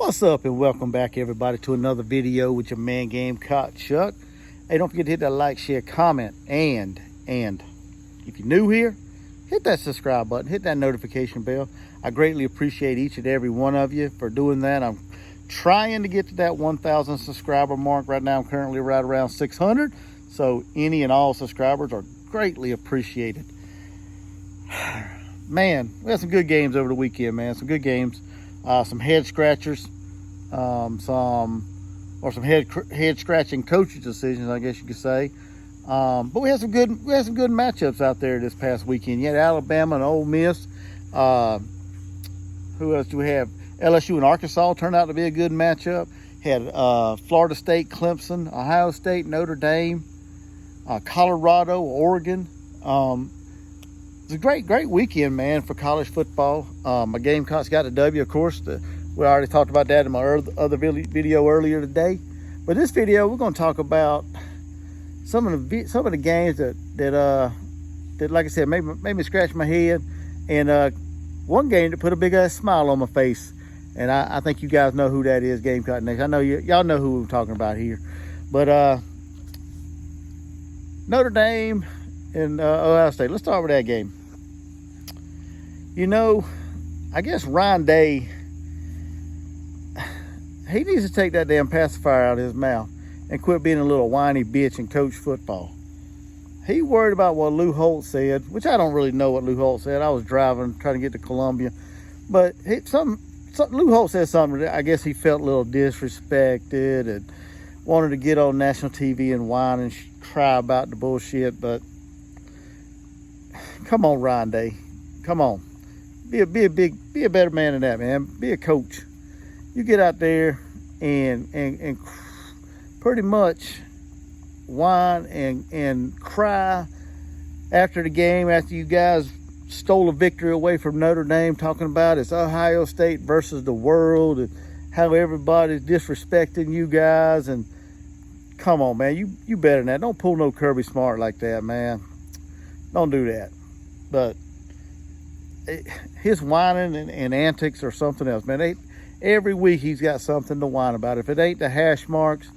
What's up, and welcome back everybody to another video with your man Gamecock Chuck. Hey, don't forget to hit that like, share, comment, and if you're new here, hit that subscribe button, hit that notification bell. I greatly appreciate each and every one of you for doing that. I'm trying to get to that 1,000 subscriber mark. Right now I'm currently right around 600, so any and all subscribers are greatly appreciated. Man, we had some good games over the weekend, man. Some good games. Some head scratchers, some head scratching coaching decisions, I guess you could say. But we had some good matchups out there this past weekend. You had Alabama and Ole Miss. Who else do we have? LSU and Arkansas turned out to be a good matchup. Had Florida State, Clemson, Ohio State, Notre Dame, Colorado, Oregon. It's a great weekend, man, for college football. My Gamecocks got the W, of course. We already talked about that in my other video earlier today. But this video, we're going to talk about some of the games that like I said, made me scratch my head, and one game that put a big ass smile on my face. And I think you guys know who that is, Gamecock Nation. I know y'all know who we're talking about here. But Notre Dame and Ohio State. Let's start with that game. You know, I guess Ryan Day, he needs to take that damn pacifier out of his mouth and quit being a little whiny bitch and coach football. He worried about what Lou Holtz said, which I don't really know what Lou Holtz said. I was driving, trying to get to Columbia. But Lou Holtz said something that I guess he felt a little disrespected and wanted to get on national TV and whine and cry about the bullshit. But come on, Ryan Day. Come on. Be a better man than that, man. Be a coach. You get out there and pretty much whine and cry after the game, after you guys stole a victory away from Notre Dame, talking about it's Ohio State versus the world and how everybody's disrespecting you guys. And come on, man, you better than that. Don't pull no Kirby Smart like that, man. Don't do that. But his whining and antics are something else, man. Every week he's got something to whine about. If it ain't the hash marks,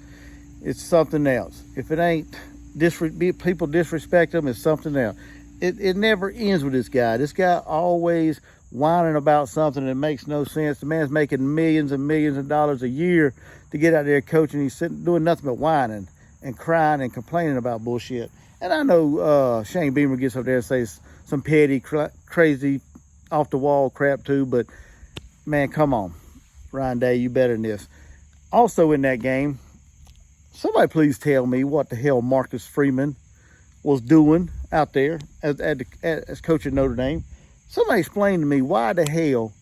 it's something else. If it ain't people disrespect him, it's something else. It never ends with this guy. This guy always whining about something that makes no sense. The man's making millions and millions of dollars a year to get out there coaching. He's sitting doing nothing but whining and crying and complaining about bullshit. And I know Shane Beamer gets up there and says some petty, crazy, off-the-wall crap too, but, man, come on. Ryan Day, you better than this. Also in that game, somebody please tell me what the hell Marcus Freeman was doing out there as coach of Notre Dame. Somebody explain to me why the hell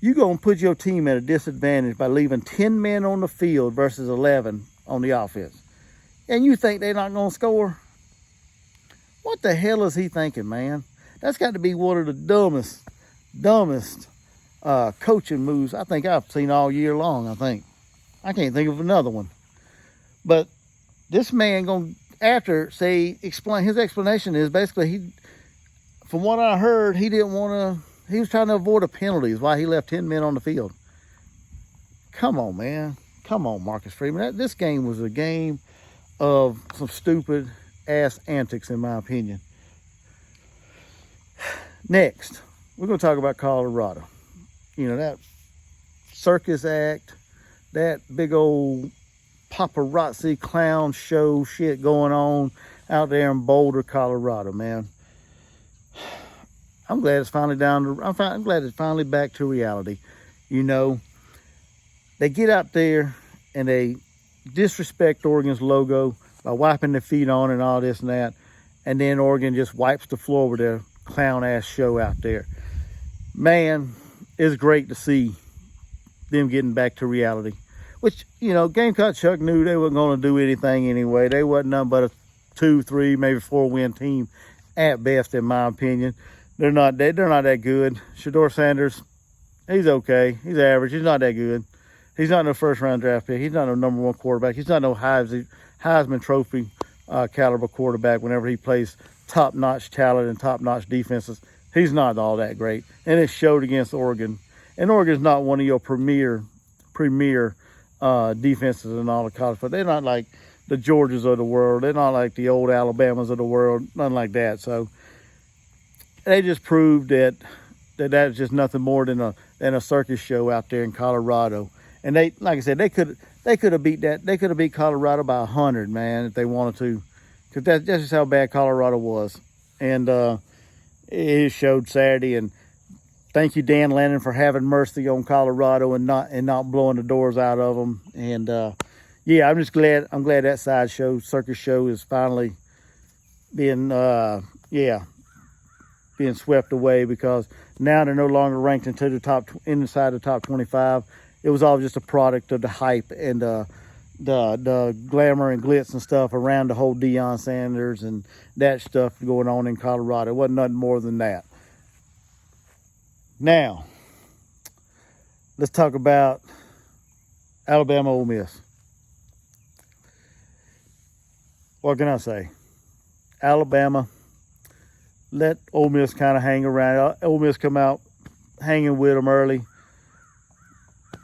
you going to put your team at a disadvantage by leaving 10 men on the field versus 11 on the offense. And you think they're not going to score? What the hell is he thinking, man? That's got to be one of the dumbest coaching moves I think I've seen all year long, I think. I can't think of another one. But this man explain his explanation is basically from what I heard, he was trying to avoid a penalty is why he left 10 men on the field. Come on, man. Come on, Marcus Freeman. This game was a game of some stupid ass antics, in my opinion. Next, we're going to talk about Colorado. You know, that circus act, that big old paparazzi clown show shit going on out there in Boulder, Colorado, man. I'm glad it's finally I'm glad it's finally back to reality. You know, they get out there and they disrespect Oregon's logo by wiping their feet on and all this and that, and then Oregon just wipes the floor with their clown ass show out there. Man, it's great to see them getting back to reality. Which, you know, Gamecock Chuck knew they weren't going to do anything anyway. They wasn't nothing but a 2, 3, maybe 4 win team at best, in my opinion. They're not that good. Shedeur Sanders, he's okay. He's average. He's not that good. He's not no first round draft pick. He's not no number 1 quarterback. He's not no Heisman Trophy caliber quarterback whenever he plays top-notch talent and top-notch defenses. He's not all that great. And it showed against Oregon. And Oregon's not one of your premier premier defenses in all of college football. They're not like the Georgias of the world. They're not like the old Alabamas of the world. Nothing like that. So they just proved that's just nothing more than a circus show out there in Colorado. And they, like I said, they could have beat that. They could have beat Colorado by 100, man, if they wanted to, because that's just how bad Colorado was. And it showed Saturday. And thank you, Dan Lannon, for having mercy on Colorado and not blowing the doors out of them. And yeah, I'm glad that circus show is finally being being swept away, because now they're no longer ranked into inside the top 25. It was all just a product of the hype and the glamour and glitz and stuff around the whole Deion Sanders and that stuff going on in Colorado. It wasn't nothing more than that. Now, let's talk about Alabama Ole Miss. What can I say? Alabama let Ole Miss kind of hang around. Ole Miss come out hanging with them early.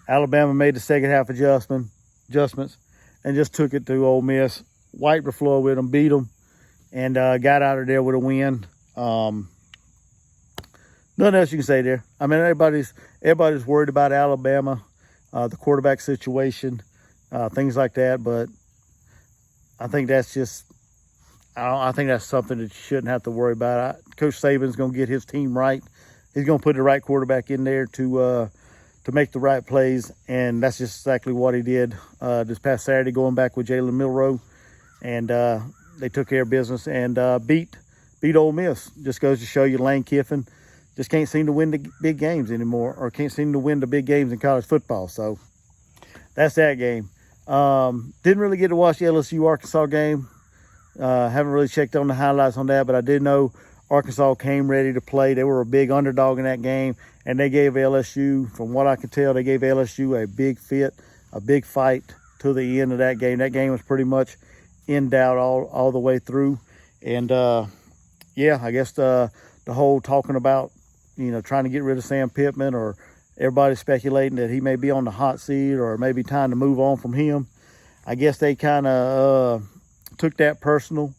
Alabama made the second half adjustments and just took it to Ole Miss, wiped the floor with them, beat them, and got out of there with a win. Nothing else you can say there. I mean, everybody's worried about Alabama, the quarterback situation, things like that. But I think that's just, I think that's something that you shouldn't have to worry about. Coach Saban's going to get his team right. He's going to put the right quarterback in there to make the right plays, and that's just exactly what he did this past Saturday, going back with Jalen Milroe, and they took care of business and beat Ole Miss. Just goes to show you, Lane Kiffin just can't seem to win the big games anymore, or can't seem to win the big games in college football. So that's that game. Didn't really get to watch the LSU-Arkansas game. Haven't really checked on the highlights on that, but I did know Arkansas came ready to play. They were a big underdog in that game, and they gave LSU, from what I could tell, they gave LSU a big fight to the end of that game. That game was pretty much in doubt all the way through. And, yeah, I guess the whole talking about, trying to get rid of Sam Pittman, or everybody speculating that he may be on the hot seat or maybe time to move on from him. I guess they kind of took that personal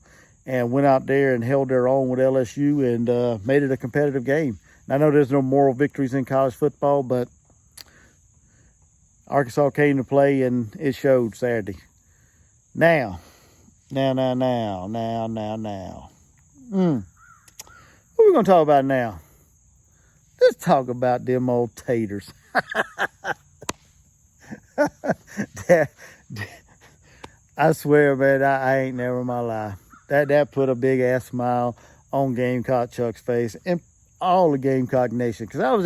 and went out there and held their own with LSU and made it a competitive game. And I know there's no moral victories in college football, but Arkansas came to play, and it showed Saturday. Now. What are we going to talk about now? Let's talk about them old taters. I swear, man, I ain't never in my life. That put a big ass smile on Gamecock Chuck's face and all the Gamecock Nation. Because I was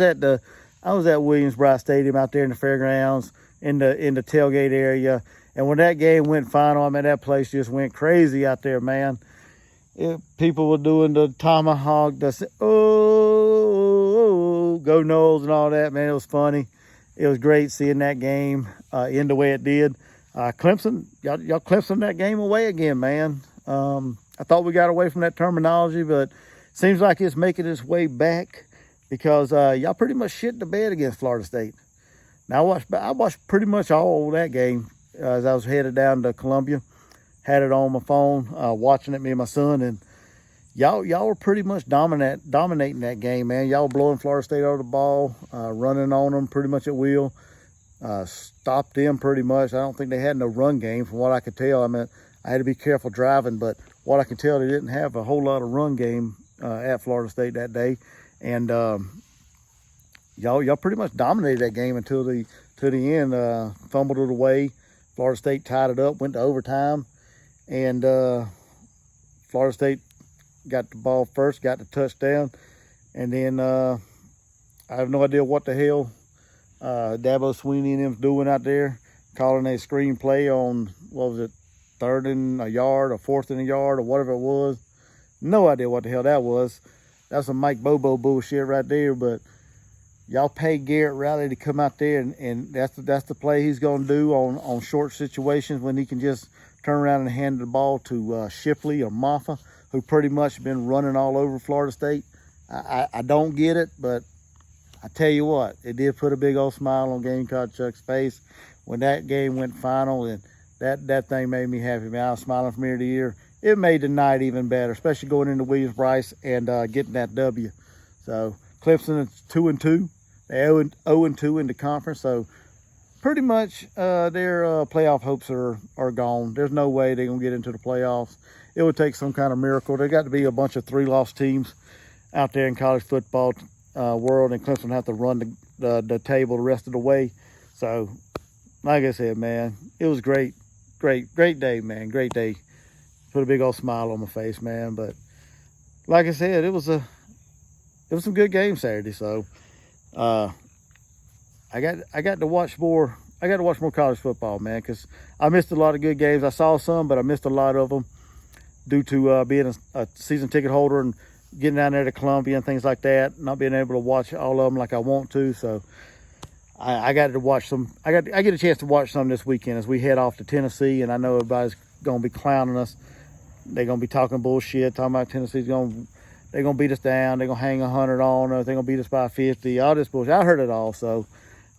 at Williams-Brice Stadium out there in the fairgrounds in the tailgate area, and when that game went final, I mean, that place just went crazy out there, man. People were doing the tomahawk, go Noles and all that, man. It was funny. It was great seeing that game end the way it did. Clemson, y'all Clemson that game away again, man. I thought we got away from that terminology, but seems like it's making its way back, because y'all pretty much shit the bed against Florida State. Now I watched pretty much all of that game as I was headed down to Columbia. Had it on my phone, watching it, me and my son, and y'all were pretty much dominating that game, man. Y'all blowing Florida State over the ball, running on them pretty much at will. Stopped them pretty much. I don't think they had no run game from what I could tell. I mean, I had to be careful driving, but what I can tell, they didn't have a whole lot of run game at Florida State that day. And y'all pretty much dominated that game until the end. Fumbled it away. Florida State tied it up, went to overtime, and Florida State got the ball first, got the touchdown, and then I have no idea what the hell Dabo Sweeney and them doing out there, calling a screen play on, what was it, 3rd and a yard or 4th and a yard or whatever it was. No idea what the hell that was. That's some Mike Bobo bullshit right there. But y'all paid Garrett Riley to come out there, and that's the play he's going to do on short situations, when he can just turn around and hand the ball to Shipley or Maffa, who pretty much been running all over Florida State. I don't get it, but I tell you what, it did put a big old smile on Gamecock Chuck's face when that game went final, and that thing made me happy, man. I was smiling from ear to ear. It made the night even better, especially going into Williams-Brice and getting that W. So Clemson is 2-2. They're 0-2 in the conference, so pretty much their playoff hopes are gone. There's no way they're going to get into the playoffs. It would take some kind of miracle. There got to be a bunch of 3-loss teams out there in college football world, and Clemson have to run the table the rest of the way. So, like I said, man, it was great day, man. Great day. Put a big old smile on my face, man. But like I said, it was some good games Saturday. So, I got to watch more. I got to watch more college football, man, because I missed a lot of good games. I saw some, but I missed a lot of them due to being a season ticket holder and getting down there to Columbia and things like that, not being able to watch all of them like I want to. So I got to watch some. I get a chance to watch some this weekend as we head off to Tennessee, and I know everybody's gonna be clowning us. They're gonna be talking bullshit, talking about they're gonna beat us down. They're gonna hang 100 on us. They're gonna beat us by 50. All this bullshit. I heard it all. So,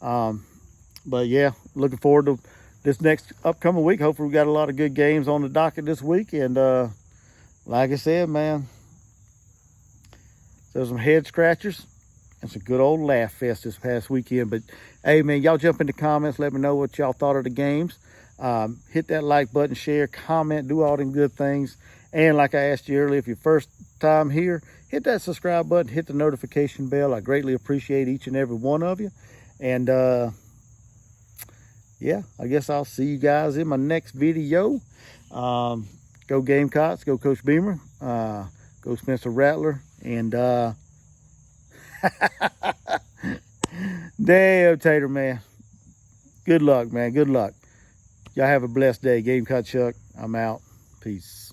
but yeah, looking forward to this next upcoming week. Hopefully, we got a lot of good games on the docket this week, and like I said, man. So some head scratchers and some good old laugh fest this past weekend. But hey, man, y'all jump in the comments. Let me know what y'all thought of the games. Hit that like button, share, comment, do all them good things. And like I asked you earlier, if you're first time here, hit that subscribe button, hit the notification bell. I greatly appreciate each and every one of you. And yeah, I guess I'll see you guys in my next video. Go Gamecocks, go Coach Beamer, go Spencer Rattler. And damn, Tater, man. Good luck, man. Good luck. Y'all have a blessed day. Gamecock Chuck, I'm out. Peace.